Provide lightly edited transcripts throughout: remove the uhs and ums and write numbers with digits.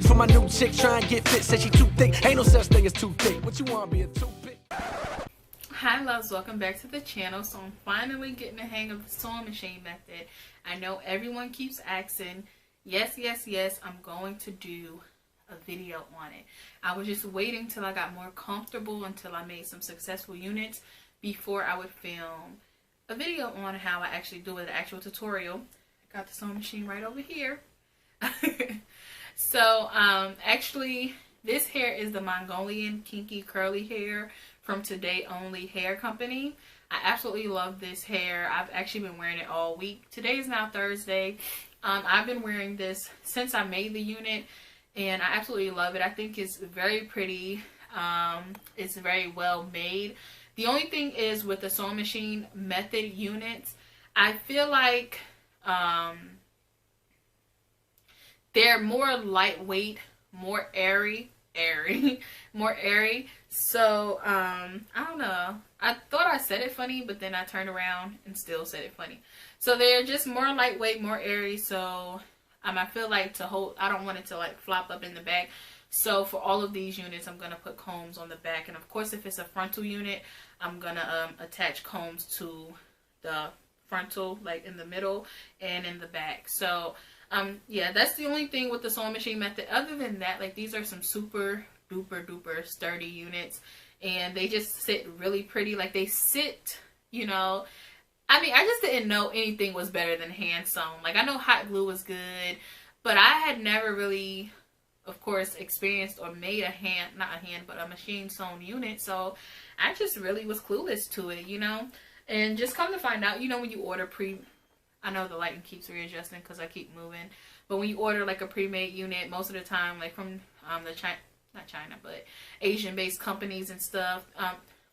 For my new chick, try and get fit, said she too thick. Ain't no such thing as too thick. What you want, be a toothpick? Hi loves, welcome back to the channel. So I'm finally getting the hang of the sewing machine method. I know everyone keeps asking, yes, I'm going to do a video on it. I was just waiting till I got more comfortable, until I made some successful units before I would film a video on how I actually do it, an actual tutorial. I got the sewing machine right over here. So actually this hair is the Mongolian Kinky curly hair from Today Only Hair Company. I absolutely love this hair. I've actually been wearing it all week. Today is now Thursday. I've been wearing this since I made the unit, and I absolutely love it. I think it's very pretty. It's very well made. The only thing is, with the sewing machine method units, I feel like they're more lightweight, more airy, more airy. So I don't know, I thought I said it funny, but then I turned around and still said it funny. So they're just more lightweight, more airy. So I feel like to hold, I don't want it to like flop up in the back. So for all of these units, I'm gonna put combs on the back, and of course if it's a frontal unit, I'm gonna attach combs to the frontal, like in the middle and in the back. So yeah, that's the only thing with the sewing machine method. Other than that, like, these are some super duper sturdy units, and they just sit really pretty. Like, they sit, you know, I mean, I just didn't know anything was better than hand sewn. Like, I know hot glue was good, but I had never really, of course, experienced or made a machine sewn unit. So I just really was clueless to it, you know. And just come to find out, you know, when you order I know the lighting keeps readjusting because I keep moving. But when you order like a pre-made unit, most of the time, like from not China, but Asian-based companies and stuff,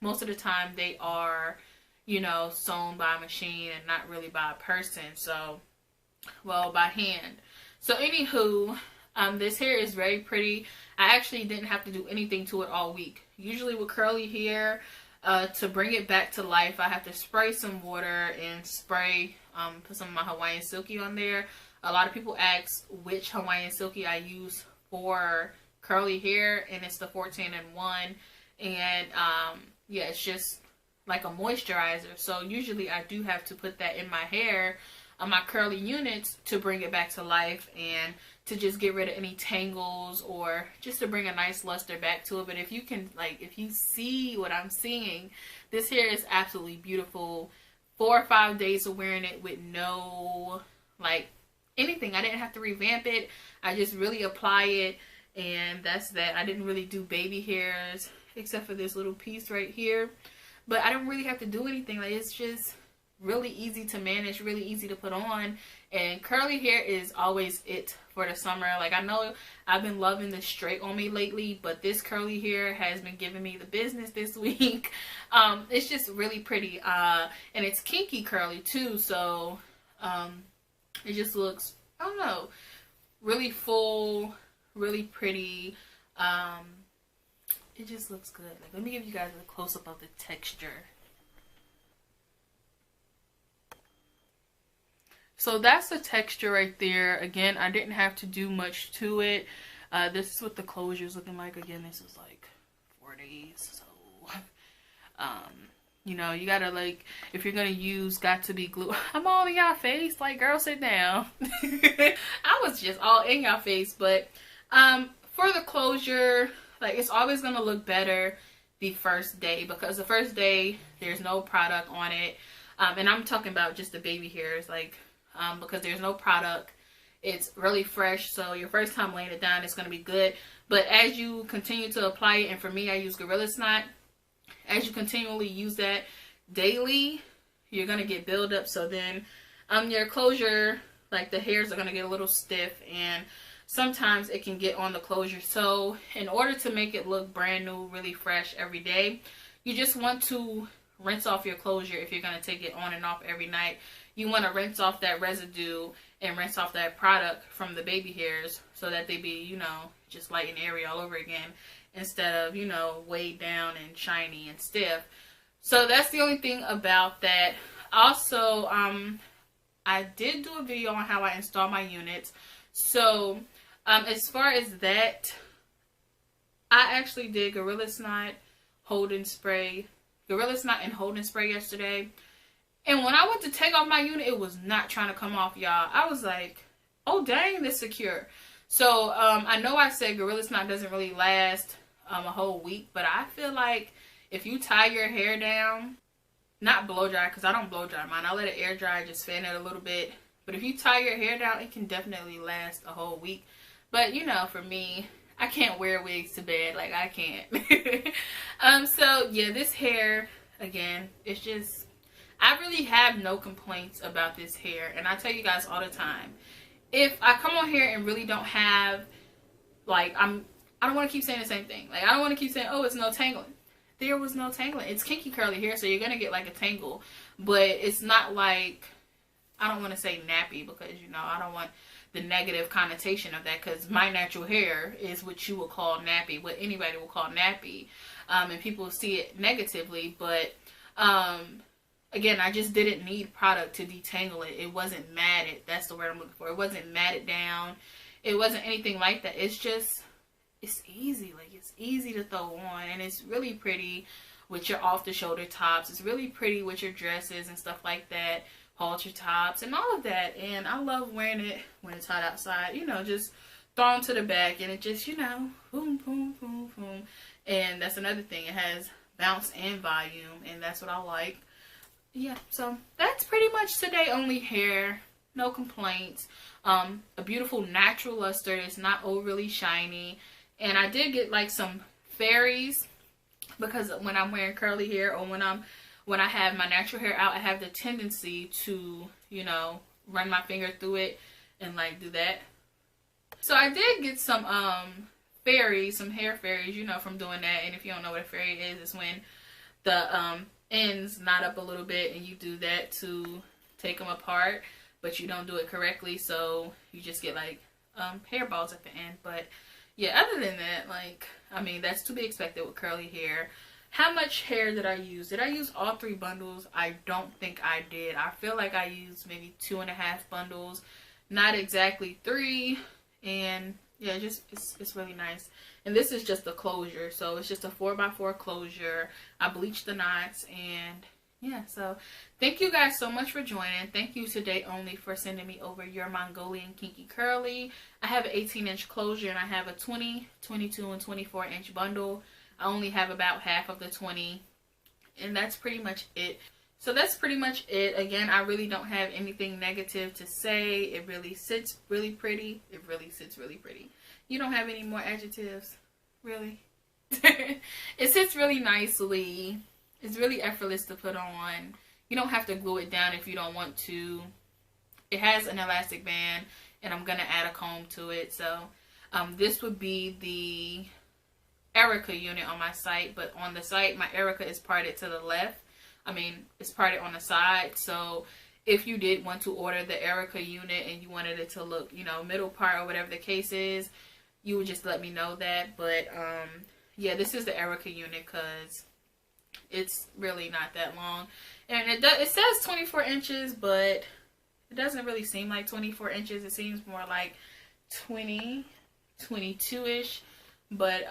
most of the time they are, you know, sewn by a machine and not really by a person. So, well, by hand. So anywho, this hair is very pretty. I actually didn't have to do anything to it all week. Usually with curly hair, to bring it back to life, I have to spray some water and put some of my Hawaiian Silky on there. A lot of people ask which Hawaiian Silky I use for curly hair, and it's the 14-in-1. And yeah, it's just like a moisturizer. So usually I do have to put that in my hair on my curly units to bring it back to life, and to just get rid of any tangles, or just to bring a nice luster back to it. But if you can, like, if you see what I'm seeing, this hair is absolutely beautiful. 4 or 5 days of wearing it with no, like, anything. I didn't have to revamp it. I just really apply it, and that's that. I didn't really do baby hairs except for this little piece right here, but I don't really have to do anything. Like, it's just really easy to manage, really easy to put on. And curly hair is always it for the summer. Like, I know I've been loving the straight on me lately, but this curly hair has been giving me the business this week. It's just really pretty, and it's kinky curly too, so it just looks, I don't know, really full, really pretty. It just looks good. Like, let me give you guys a close-up of the texture. So that's the texture right there. Again, I didn't have to do much to it. This is what the closure is looking like. Again, this is like 4 days. So, you know, you gotta, like, if you're gonna use got to be glue. I'm all in y'all face. Like, girl, sit down. I was just all in y'all face. But for the closure, like, it's always gonna look better the first day, because the first day there's no product on it. And I'm talking about just the baby hairs, like, because there's no product. It's really fresh, so your first time laying it down, it's going to be good. But as you continue to apply it, and for me, I use Gorilla Snot, as you continually use that daily, you're going to get buildup. So then your closure, like, the hairs are going to get a little stiff, and sometimes it can get on the closure. So in order to make it look brand new, really fresh every day, you just want to rinse off your closure. If you're going to take it on and off every night, you want to rinse off that residue and rinse off that product from the baby hairs, so that they be, you know, just light and airy all over again, instead of, you know, weighed down and shiny and stiff. So that's the only thing about that. Also, I did do a video on how I install my units. So As far as that, I actually did Gorilla Snot, Golden Spray, Gorilla Snot and Golden Spray yesterday. And when I went to take off my unit, it was not trying to come off, y'all. I was like, oh dang, this secure. So I know I said Gorilla Snot doesn't really last a whole week, but I feel like if you tie your hair down, not blow dry, because I don't blow dry mine. I let it air dry, just fan it a little bit. But if you tie your hair down, it can definitely last a whole week. But you know, for me, I can't wear wigs to bed. Like, I can't. So yeah, this hair, again, it's just, I really have no complaints about this hair. And I tell you guys all the time, if I come on here and really don't have, like, I don't want to keep saying the same thing. Like, I don't want to keep saying, oh, it's no tangling. There was no tangling. It's kinky curly hair, so you're going to get like a tangle. But it's not like, I don't want to say nappy, because, you know, I don't want the negative connotation of that, because my natural hair is what you would call nappy, what anybody will call nappy. And people see it negatively, but again, I just didn't need product to detangle it. It wasn't matted. That's the word I'm looking for. It wasn't matted down. It wasn't anything like that. It's just, it's easy. Like, it's easy to throw on, and it's really pretty with your off-the-shoulder tops. It's really pretty with your dresses and stuff like that, halter tops and all of that. And I love wearing it when it's hot outside, you know, just thrown to the back, and it just, you know, boom, boom, boom, boom. And that's another thing. It has bounce and volume, and that's what I like. Yeah, so that's pretty much today only hair. No complaints. A beautiful natural luster. It's not overly shiny. And I did get like some fairies, because when I'm wearing curly hair, or when I have my natural hair out, I have the tendency to, you know, run my finger through it and like do that. So I did get some fairies, some hair fairies, you know, from doing that. And if you don't know what a fairy is, it's when the ends knot up a little bit, and you do that to take them apart, but you don't do it correctly, so you just get like hair balls at the end. But yeah, other than that, like, I mean, that's to be expected with curly hair. How much hair did I use? Did I use all 3 bundles? I don't think I did. I feel like I used maybe 2.5 bundles, not exactly 3. And yeah, just it's really nice. And this is just the closure, so it's just a 4x4 closure. I bleached the knots, and yeah, so thank you guys so much for joining. Thank you today only for sending me over your Mongolian Kinky Curly. I have an 18-inch closure, and I have a 20, 22, and 24-inch bundle. I only have about half of the 20, and that's pretty much it. So that's pretty much it. Again, I really don't have anything negative to say. It really sits really pretty. It really sits really pretty. You don't have any more adjectives? Really? It sits really nicely. It's really effortless to put on. You don't have to glue it down if you don't want to. It has an elastic band, and I'm going to add a comb to it. So this would be the Erica unit on my site, but on the site, my Erica is parted to the left. I mean, it's parted on the side. So if you did want to order the Erica unit and you wanted it to look, you know, middle part or whatever the case is, you would just let me know that. But yeah, this is the Erica unit, because it's really not that long. And it says 24 inches, but it doesn't really seem like 24 inches. It seems more like 20, 22-ish. But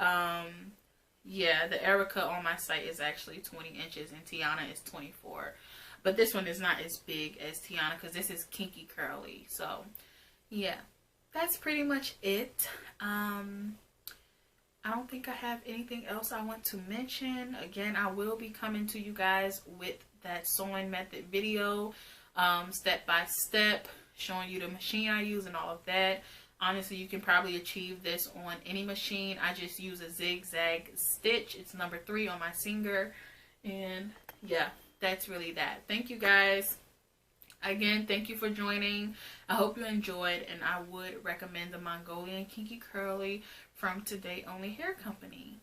yeah, the Erica on my site is actually 20 inches, and Tiana is 24. But this one is not as big as Tiana, because this is Kinky Curly. So yeah, that's pretty much it. I don't think I have anything else I want to mention. Again, I will be coming to you guys with that sewing method video, step by step, showing you the machine I use and all of that. Honestly, you can probably achieve this on any machine. I just use a zigzag stitch. It's number 3 on my Singer. And yeah, that's really that. Thank you guys. Again, thank you for joining. I hope you enjoyed, and I would recommend the Mongolian Kinky Curly from Today Only Hair Company.